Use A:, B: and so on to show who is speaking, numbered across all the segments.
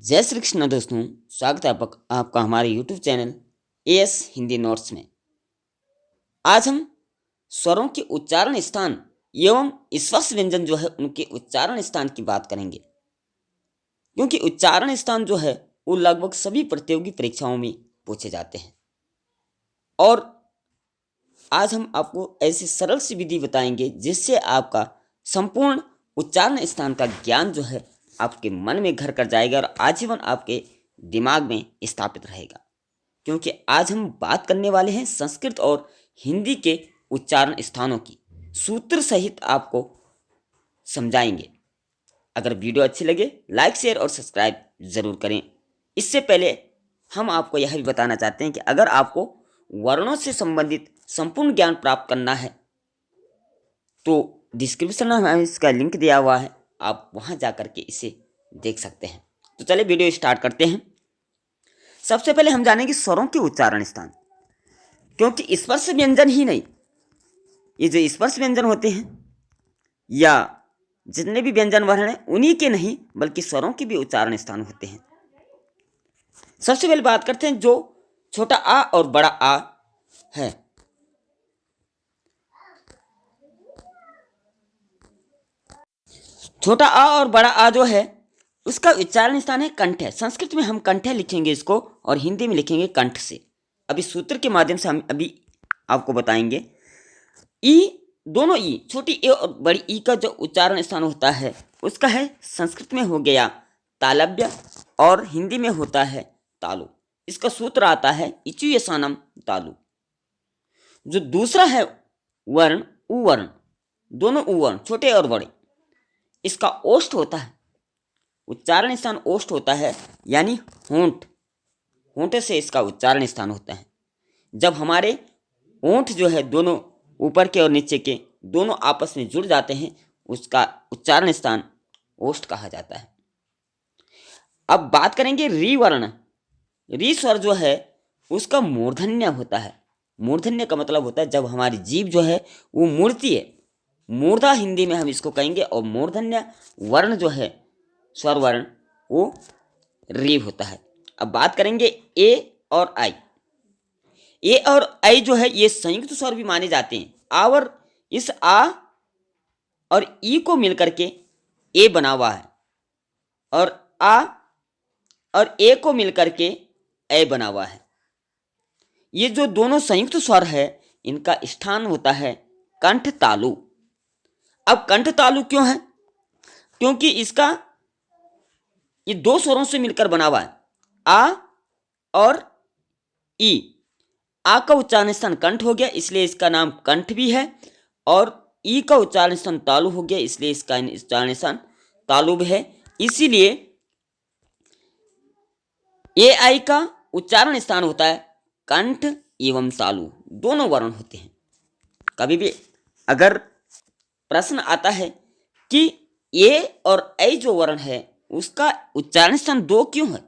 A: जय श्री कृष्ण दोस्तों। स्वागत है आपका हमारे YouTube channel as Hindi notes में। आज हम स्वरों के उच्चारण स्थान एवं स्पर्श व्यंजन जो है उनके उच्चारण स्थान की बात करेंगे, क्योंकि उच्चारण स्थान जो है वो लगभग सभी प्रतियोगी परीक्षाओं में पूछे जाते हैं। और आज हम आपको ऐसी सरल सी विधि बताएंगे जिससे आपका संपूर्ण उच्चारण स्थान का ज्ञान जो है आपके मन में घर कर जाएगा और आजीवन आपके दिमाग में स्थापित रहेगा। क्योंकि आज हम बात करने वाले हैं संस्कृत और हिंदी के उच्चारण स्थानों की, सूत्र सहित आपको समझाएंगे। अगर वीडियो अच्छी लगे लाइक शेयर और सब्सक्राइब ज़रूर करें। इससे पहले हम आपको यह भी बताना चाहते हैं कि अगर आपको वर्णों से संबंधित संपूर्ण ज्ञान प्राप्त करना है तो डिस्क्रिप्शन में हमें इसका लिंक दिया हुआ है, आप वहां जाकर के इसे देख सकते हैं। तो चलिए वीडियो स्टार्ट करते हैं। सबसे पहले हम जानेंगे स्वरों के उच्चारण स्थान, क्योंकि स्पर्श व्यंजन ही नहीं, ये जो स्पर्श व्यंजन होते हैं या जितने भी व्यंजन वर्ण हैं उन्हीं के नहीं बल्कि स्वरों के भी उच्चारण स्थान होते हैं। सबसे पहले बात करते हैं जो छोटा आ और बड़ा आ है। छोटा आ और बड़ा आ जो है उसका उच्चारण स्थान है कंठ है। संस्कृत में हम कंठ लिखेंगे इसको और हिंदी में लिखेंगे कंठ से। अभी सूत्र के माध्यम से हम अभी आपको बताएंगे। ई, दोनों ई, छोटी ए और बड़ी ई का जो उच्चारण स्थान होता है उसका है संस्कृत में हो गया तालव्य और हिंदी में होता है तालु। इसका सूत्र आता है इचुयसानम तालु। जो दूसरा है वर्ण उ वर्ण, दोनों उ वर्ण छोटे और बड़े, इसका ओष्ठ होता है, उच्चारण स्थान ओष्ठ होता है, यानी होंठ, होंठ से इसका उच्चारण स्थान होता है। जब हमारे ओंठ जो है दोनों ऊपर के और नीचे के दोनों आपस में जुड़ जाते हैं उसका उच्चारण स्थान ओष्ठ कहा जाता है। अब बात करेंगे री वर्ण। री स्वर जो है उसका मूर्धन्य होता है। मूर्धन्य का मतलब होता है जब हमारी जीभ जो है वो मुड़ती है, मूर्धा हिंदी में हम इसको कहेंगे, और मूर्धन्य वर्ण जो है स्वर वर्ण वो री होता है। अब बात करेंगे ए और आई। ए और आई जो है ये संयुक्त स्वर भी माने जाते हैं। आ और इस आ और ई को मिलकर के ए बना हुआ है, और आ और ए को मिलकर के ए बना हुआ है। ये जो दोनों संयुक्त स्वर है इनका स्थान होता है कंठ तालु। अब कंठ तालु क्यों है? क्योंकि इसका ये दो स्वरों से मिलकर बना हुआ है, आ और ई। आ का उच्चारण स्थान कंठ हो गया इसलिए इसका नाम कंठ भी है, और ई का उच्चारण स्थान तालु हो गया इसलिए इसका उच्चारण स्थान तालु भी है। इसीलिए ए आई का उच्चारण स्थान होता है कंठ एवं तालु, दोनों वर्ण होते हैं। कभी भी अगर प्रश्न आता है कि ए और ऐ जो वर्ण है उसका उच्चारण स्थान दो क्यों है,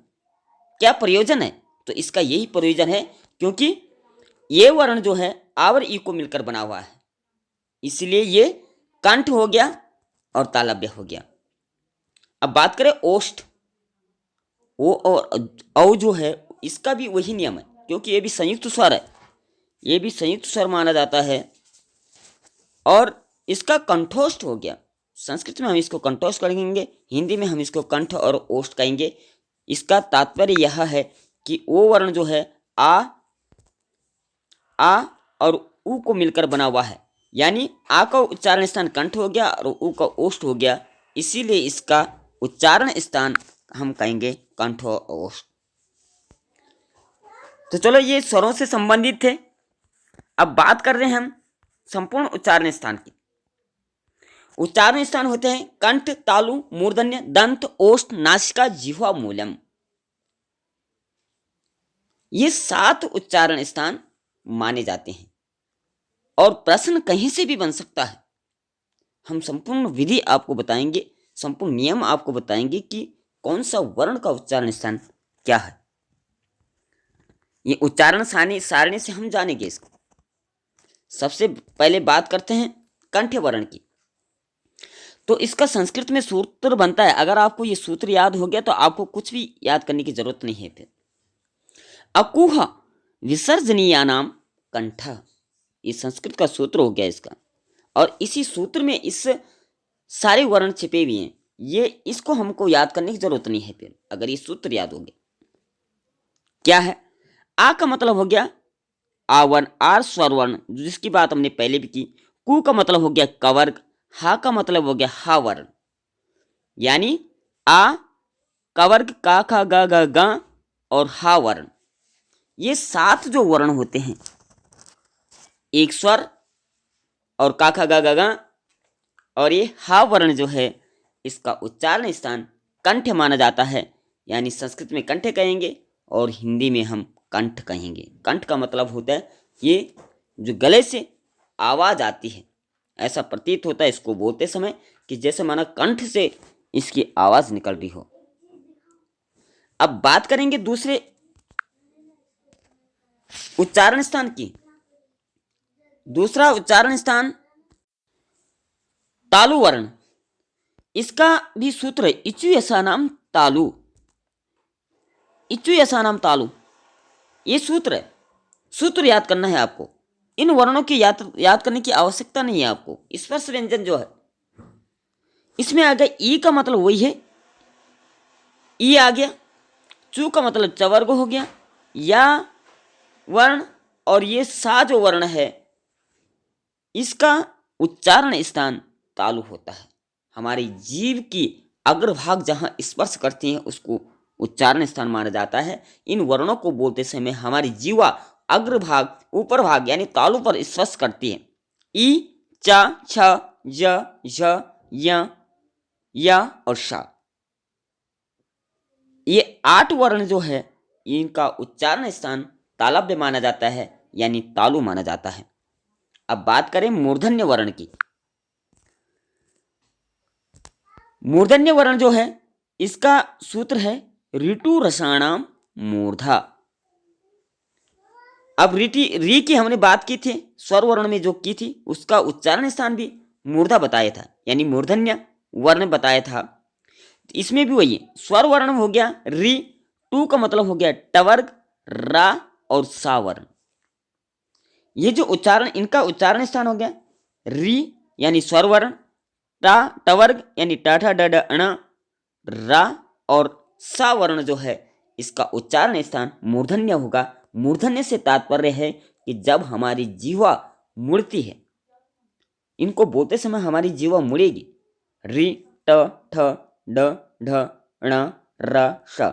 A: क्या प्रयोजन है, तो इसका यही प्रयोजन है क्योंकि ये वर्ण जो है आ और ई को मिलकर बना हुआ है, इसलिए ये कंठ हो गया और तालव्य हो गया। अब बात करें ओष्ठ। ओ और औ जो है इसका भी वही नियम है, क्योंकि ये भी संयुक्त स्वर है, ये भी संयुक्त स्वर माना जाता है, और इसका कंठोष्ठ हो गया। संस्कृत में हम इसको कंठोष्ठ कहेंगे, हिंदी में हम इसको कंठ और ओष्ठ कहेंगे। इसका तात्पर्य यह है कि ओ वर्ण जो है आ और उ को मिलकर बना हुआ है, यानी आ का उच्चारण स्थान कंठ हो गया और उ का ओष्ठ हो गया, इसीलिए इसका उच्चारण स्थान हम कहेंगे कंठ और ओष्ठ। तो चलो ये स्वरों से संबंधित थे। अब बात कर रहे हैं हम संपूर्ण उच्चारण स्थान की। उच्चारण स्थान होते हैं कंठ, तालु, मूर्धन्य, दंत, ओष्ठ, नासिका, जिह्वा, मूलम। ये 7 उच्चारण स्थान माने जाते हैं और प्रश्न कहीं से भी बन सकता है। हम संपूर्ण विधि आपको बताएंगे, संपूर्ण नियम आपको बताएंगे कि कौन सा वर्ण का उच्चारण स्थान क्या है। ये उच्चारण सारणी से हम जानेंगे इसको। सबसे पहले बात करते हैं कंठ वर्ण की। तो इसका संस्कृत में सूत्र बनता है। अगर आपको ये सूत्र याद हो गया तो आपको कुछ भी याद करने की जरूरत नहीं है। फिर अकुह विसर्जनीयानाम कंठ, ये संस्कृत का सूत्र हो गया इसका। और इसी सूत्र में इस सारे वर्ण छिपे हुए हैं, ये इसको हमको याद करने की जरूरत नहीं है। फिर अगर ये सूत्र याद हो गया, क्या है? आ का मतलब हो गया आवर्ण, आर स्वर वर्ण, जिसकी बात हमने पहले भी की। कु का मतलब हो गया कवर्ग, हा का मतलब हो गया हा वर्ण, यानी आ कवर्ग का खा गा गा गा और हा वर्ण, ये 7 जो वर्ण होते हैं, एक स्वर और का खा गा गा गा, और ये हा वर्ण जो है इसका उच्चारण स्थान कंठ माना जाता है। यानी संस्कृत में कंठ कहेंगे और हिंदी में हम कंठ कहेंगे। कंठ का मतलब होता है ये जो गले से आवाज आती है, ऐसा प्रतीत होता है इसको बोलते समय कि जैसे माना कंठ से इसकी आवाज निकल रही हो। अब बात करेंगे दूसरे उच्चारण स्थान की। दूसरा उच्चारण स्थान तालु वर्ण, इसका भी सूत्र है इचु यसा नाम तालु, इचु यसा नाम तालु, ये सूत्र है। सूत्र याद करना है आपको, इन वर्णों की याद करने की आवश्यकता नहीं है आपको। स्पर्श व्यंजन जो है इसमें आ गया ई का मतलब वही है, ई आ गया। चू का मतलब चवर्ग हो गया, या वर्ण, और ये सा जो वर्ण है इसका उच्चारण स्थान तालु होता है। हमारी जीभ की अग्रभाग जहां स्पर्श करती है उसको उच्चारण स्थान माना जाता है। इन वर्णों को बोलते समय हमारी जीवा अग्रभाग ऊपर भाग यानी तालु पर स्पर्श करती है। ई, च, छ, ज, झ, य और श, ये 8 वर्ण जो है इनका उच्चारण स्थान तालव्य माना जाता है, यानी तालु माना जाता है। अब बात करें मूर्धन्य वर्ण की। मूर्धन्य वर्ण जो है इसका सूत्र है ऋतु रसाणाम मूर्धा। अब री की हमने बात की थी, स्वर वर्ण में जो की थी उसका उच्चारण स्थान भी मूर्धा बताया था, यानी मूर्धन्य वर्ण बताया था। इसमें भी वही स्वर वर्ण हो गया री, टू का मतलब हो गया टवर्ग, रा और सा वर्ण। ये जो उच्चारण, इनका उच्चारण स्थान हो गया री यानी स्वर वर्ण, टा टवर्ग यानी टाठा डड अण, रा और सा वर्ण जो है इसका उच्चारण स्थान मूर्धन्य होगा। मूर्धन्य से तात्पर्य है कि जब हमारी जीवा मुड़ती है, इनको बोलते समय हमारी जीवा मुड़ेगी। री, ट, ठ, ड, ढ, ण, र, श,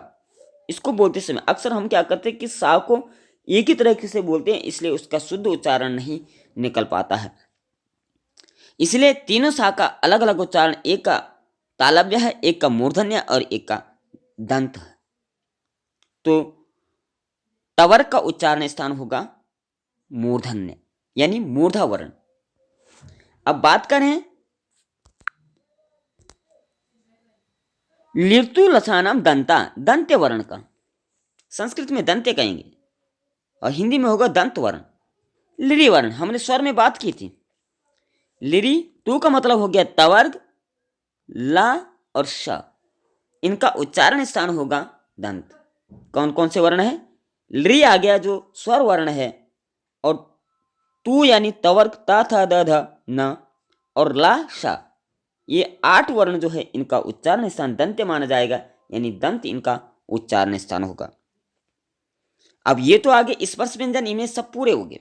A: इसको बोलते समय अक्सर हम क्या करते हैं कि सा को एक ही तरीके से बोलते हैं, इसलिए उसका शुद्ध उच्चारण नहीं निकल पाता है। इसलिए तीनों सा का अलग अलग उच्चारण, एक का तालव्य है, एक का मूर्धन्य और एक का दंत है। तो टवर का उच्चारण स्थान होगा मूर्धन्य यानी मूर्धा वर्ण। अब बात करें लिर्तु लसानाम दंता, दंत्य वर्ण का। संस्कृत में दंत्य कहेंगे और हिंदी में होगा दंत वर्ण। लिरी वर्ण हमने स्वर में बात की थी। लिरी टू का मतलब हो गया तवर्ग, ला और श, इनका उच्चारण स्थान होगा दंत। कौन कौन से वर्ण है? लिरी आ गया जो स्वर वर्ण है, और तू यानी तवर्ग ता था द ध न, और ला श, ये 8 वर्ण जो है इनका उच्चारण स्थान दंत्य माना जाएगा, यानी दंत इनका उच्चारण स्थान होगा। अब ये तो आगे स्पर्श व्यंजन, इनमें सब पूरे हो गए।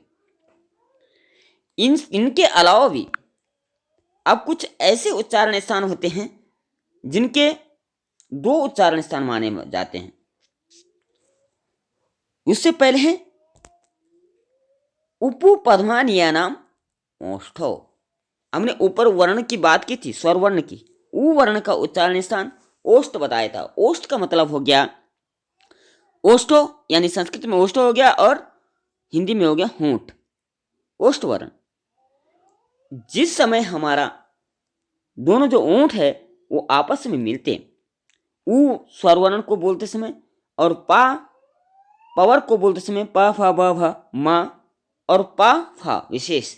A: इनके अलावा भी अब कुछ ऐसे उच्चारण स्थान होते हैं जिनके 2 उच्चारण स्थान माने जाते हैं। उससे पहले है उपु पद्मानिया नाम ओष्ठो। हमने ऊपर वर्ण की बात की थी, स्वर वर्ण की। उ वर्ण का उच्चारण स्थान ओष्ठ बताया था। ओष्ठ का मतलब हो गया ओष्ठो, यानी संस्कृत में ओष्ठो हो गया और हिंदी में हो गया होंठ, ओष्ठ वर्ण। जिस समय हमारा दोनों जो ओंठ है वो आपस में मिलते हैं, उ स्वर वर्ण को बोलते समय और पा पवर को बोलते समय पा फा ब भ मा और पा फा विशेष,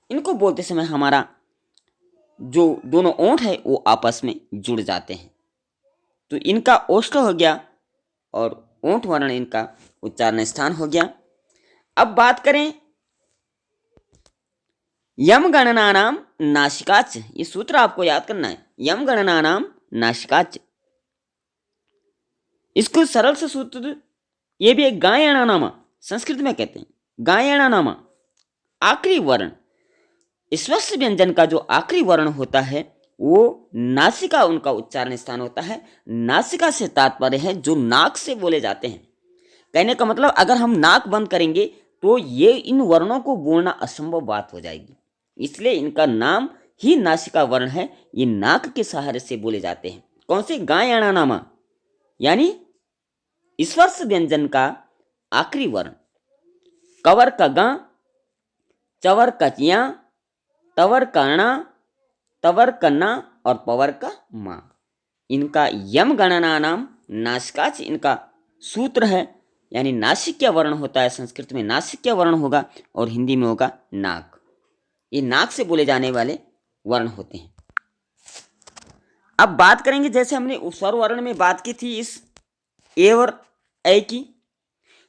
A: इनको बोलते समय हमारा जो दोनों ओंठ है वो आपस में जुड़ जाते हैं, तो इनका ओष्ठ हो गया और ओंठ वर्ण इनका उच्चारण स्थान हो गया। अब बात करें यम गणनानाम नासिकाच, ये सूत्र आपको याद करना है, यम गणनानाम नासिकाच। इसको सरल से सूत्र, ये भी एक गायणा नामा, संस्कृत में कहते हैं गायणा नामा। आखिरी वर्ण, स्वस्थ व्यंजन का जो आखिरी वर्ण होता है वो नासिका उनका उच्चारण स्थान होता है। नासिका से तात्पर्य है जो नाक से बोले जाते हैं। कहने का मतलब अगर हम नाक बंद करेंगे तो ये इन वर्णों को बोलना असंभव बात हो जाएगी, इसलिए इनका नाम ही नासिका वर्ण है। ये नाक के सहारे से बोले जाते हैं। कौन से? गायणा नामा, यानी स्पर्श व्यंजन का आखिरी वर्ण। कवर का गा, चवर का चिया, तवर का णा, तवर का ना और पवर का मा, इनका यम गणना नाम नासिकाच इनका सूत्र है। यानी नासिक्य वर्ण होता है, संस्कृत में नासिक्य वर्ण होगा और हिंदी में होगा नाक। ये नाक से बोले जाने वाले वर्ण होते हैं। अब बात करेंगे, जैसे हमने स्वर वर्ण में बात की थी इस ए और ऐ की,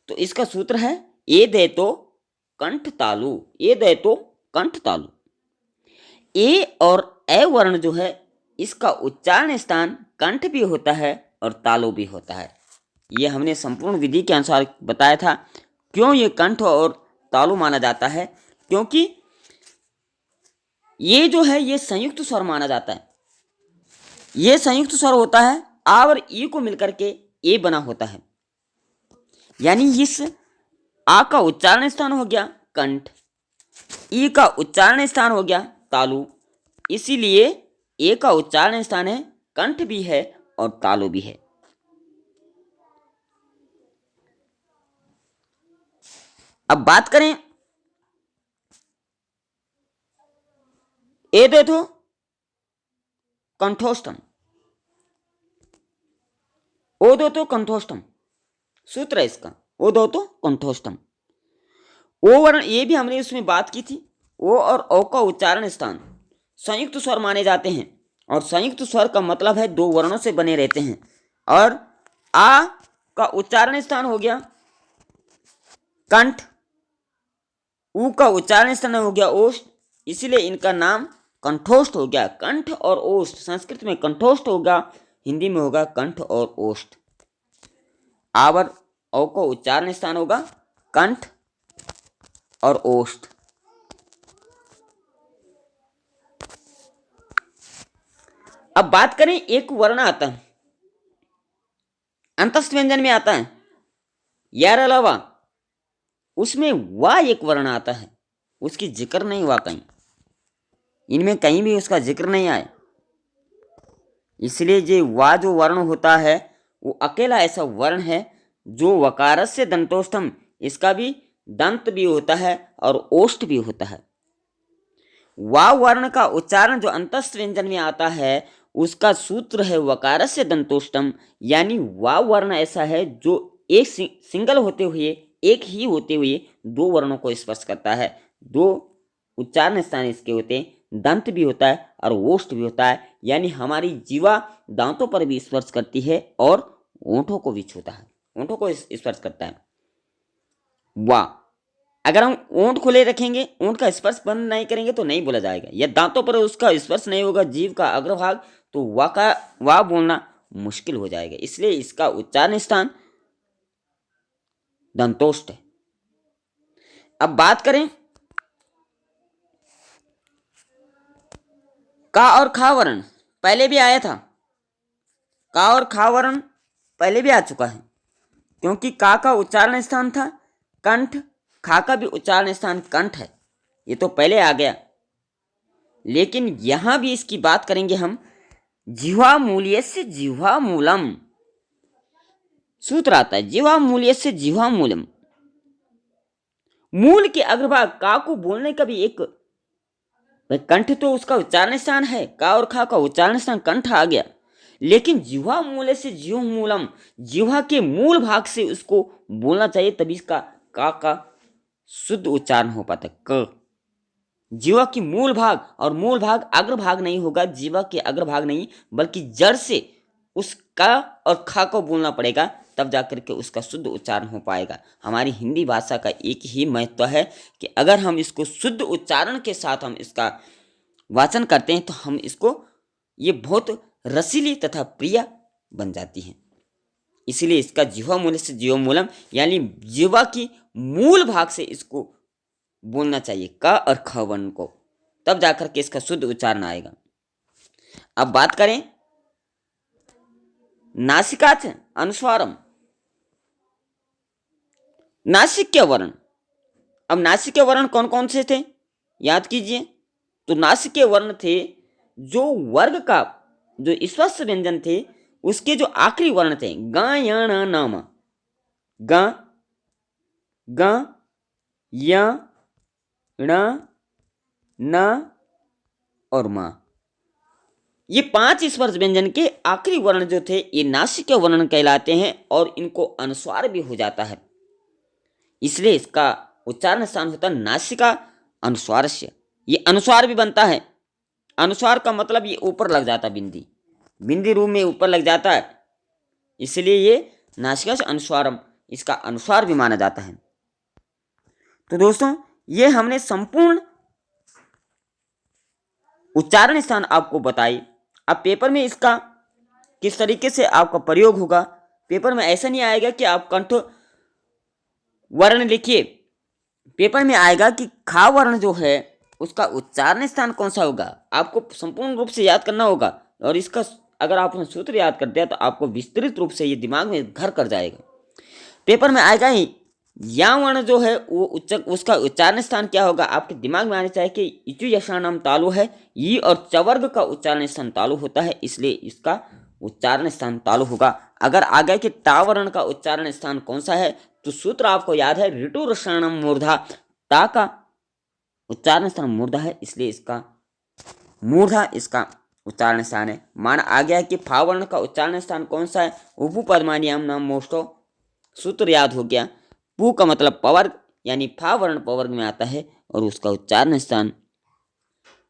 A: तो इसका सूत्र है ए दे तो कंठ तालु, ए दे तो कंठ तालु। ए और ए वर्ण जो है इसका उच्चारण स्थान कंठ भी होता है और तालु भी होता है। ये हमने संपूर्ण विधि के अनुसार बताया था। क्यों ये कंठ और तालु माना जाता है? क्योंकि ये जो है ये संयुक्त स्वर माना जाता है। ये संयुक्त स्वर होता है, आ और ई को मिलकर के ए बना होता है। यानी इस आ का उच्चारण स्थान हो गया कंठ, ई का उच्चारण स्थान हो गया तालु, इसीलिए ए का उच्चारण स्थान है कंठ भी है और तालु भी है। अब बात करें ए दे तो कंठोष्ठम, ओ दो तो कंठोष्ठम, सूत्र है इसका ओ दो तो कंठोष्ठम। ओ वर्ण ये भी हमने उसमें बात की थी। ओ और ओ का उच्चारण स्थान संयुक्त स्वर माने जाते हैं और संयुक्त स्वर का मतलब है दो वर्णों से बने रहते हैं। और आ का उच्चारण स्थान हो गया कंठ, ऊ का उच्चारण स्थान हो गया ओष्ठ, इसीलिए इनका नाम कंठोष्ठ हो गया। कंठ और ओष्ठ, संस्कृत में कंठोष्ठ होगा, हिंदी में होगा कंठ और ओष्ठ। आवर औ को उच्चारण स्थान होगा कंठ और ओष्ठ। अब बात करें एक वर्ण आता है अंतस्थ व्यंजन में आता है, यार अलावा उसमें वा एक वर्ण आता है, उसकी जिक्र नहीं हुआ कहीं, इनमें कहीं भी उसका जिक्र नहीं आया। इसलिए जो वा जो वर्ण होता है वो अकेला ऐसा वर्ण है जो वकारस्य दंतोष्ठम, इसका भी दंत भी होता है और ओष्ठ भी होता है। वा वर्ण का उच्चारण जो अंतस्थ व्यंजन में आता है उसका सूत्र है वकारस्य दंतोष्ठम। यानी वा वर्ण ऐसा है जो एक सिंगल होते हुए, एक ही होते हुए दो वर्णों को स्पर्श करता है। दो उच्चारण स्थान इसके होते हैं, दंत भी होता है और ओष्ठ भी होता है। यानी हमारी जीवा दांतों पर भी स्पर्श करती है और ओंठों को भी छूता है, ओंठों को स्पर्श करता है। वाह, अगर हम ओंठ खुले रखेंगे, ओंठ का स्पर्श बंद नहीं करेंगे तो नहीं बोला जाएगा, या दांतों पर उसका स्पर्श नहीं होगा जीव का अग्रभाग, तो वाह बोलना मुश्किल हो जाएगा। इसलिए इसका उच्चारण स्थान दंतोष्ठ है। अब बात करें का और खा वर्ण, पहले भी आया था, का और खा वर्ण पहले भी आ चुका है, क्योंकि का उच्चारण स्थान था कंठ, खा का भी उच्चारण स्थान कंठ है, ये तो पहले आ गया। लेकिन यहां भी इसकी बात करेंगे हम, जिह्वा मूल्यस्य जिह्वा मूलम, सूत्र आता है जिह्वा मूल्यस्य जिह्वा मूलम। मूल के अग्रभाग का को बोलने का भी एक, कंठ तो उसका उच्चारण स्थान है, का और खा का उच्चारण स्थान कंठ आ गया, लेकिन जिह्वा मूल्य से जिह्व मूलम, जिह्वा के मूल भाग से उसको बोलना चाहिए, तभी इसका का शुद्ध उच्चारण हो पाता है क। जीवा की मूल भाग, और मूल भाग अग्रभाग नहीं होगा, जीवा के अग्रभाग नहीं, बल्कि जड़ से उसका और खा को बोलना पड़ेगा, तब जाकर के उसका शुद्ध उच्चारण हो पाएगा। हमारी हिंदी भाषा का एक ही महत्व है कि अगर हम इसको शुद्ध उच्चारण के साथ हम इसका वाचन करते हैं तो हम इसको ये बहुत रसीली तथा प्रिय बन जाती है। इसीलिए इसका जिह्वा मूल से जीव मूलम, यानी जिह्वा की मूल भाग से इसको बोलना चाहिए क और ख वर्ण को, तब जाकर के इसका शुद्ध उच्चारण आएगा। अब बात करें नासिकाच अनुस्वारम, नासिक के वर्ण। अब नासिक के वर्ण कौन कौन से थे याद कीजिए। तो नासिक के वर्ण थे जो वर्ग का जो स्वस्थ व्यंजन थे उसके जो आखिरी वर्ण थे, ग य ण न म, ग ग य ण न और म, ये 5 स्पर्श व्यंजन के आखिरी वर्ण जो थे ये नासिक के वर्ण कहलाते हैं और इनको अनुस्वार भी हो जाता है, इसलिए इसका उच्चारण स्थान होता है नासिका अनुस्वारस्य। ये अनुस्वार भी बनता है। अनुस्वार का मतलब ये ऊपर लग जाता है, बिंदी बिंदी रूप में ऊपर लग जाता है, इसलिए ये नासिका से अनुस्वारम, इसका अनुस्वार भी माना जाता है। तो दोस्तों ये हमने संपूर्ण उच्चारण स्थान आपको बताई। अब पेपर में इसका किस तरीके से आपका प्रयोग होगा, पेपर में ऐसा नहीं आएगा कि आप कंठ वर्ण लिखिए, पेपर में आएगा कि खा वर्ण जो है उसका उच्चारण स्थान कौन सा होगा, आपको संपूर्ण रूप से याद करना होगा। और इसका अगर आप सूत्र याद करते हैं तो आपको विस्तृत रूप से ये दिमाग में घर कर जाएगा। पेपर में आएगा ही या वर्ण जो है वो उसका उच्चारण स्थान क्या होगा, आपके दिमाग में आना चाहिए कि इचु यशानाम तालु है, ई और चवर्ग का उच्चारण स्थान तालु होता है, इसलिए इसका उच्चारण स्थान तालु होगा। अगर आ गया कि टा वर्ण का उच्चारण स्थान कौन सा है, तो सूत्र आपको याद है ऋतु रसायनम मूर्धा, टा का उच्चारण स्थान मूर्धा है, इसलिए इसका मूर्धा इसका उच्चारण स्थान है। मान आ गया कि फा वर्ण का उच्चारण स्थान कौन सा है, उपु पद्मानियाम नाम मोष्टो, सूत्र याद हो गया। पू का मतलब पवर्ग, यानी फा वर्ण पवर्ग में आता है और उसका उच्चारण स्थान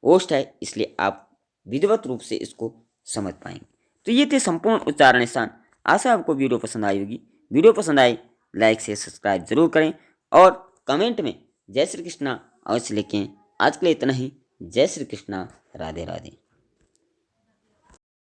A: ओष्ठ है, इसलिए आप विधिवत रूप से इसको समझ पाएंगे। तो ये थे संपूर्ण उच्चारण स्थान। आशा आपको वीडियो पसंद आई होगी। वीडियो पसंद आई लाइक से सब्सक्राइब जरूर करें और कमेंट में जय श्री कृष्णा अवश्य लिखें। आज के लिए इतना ही। जय श्री कृष्णा, राधे राधे।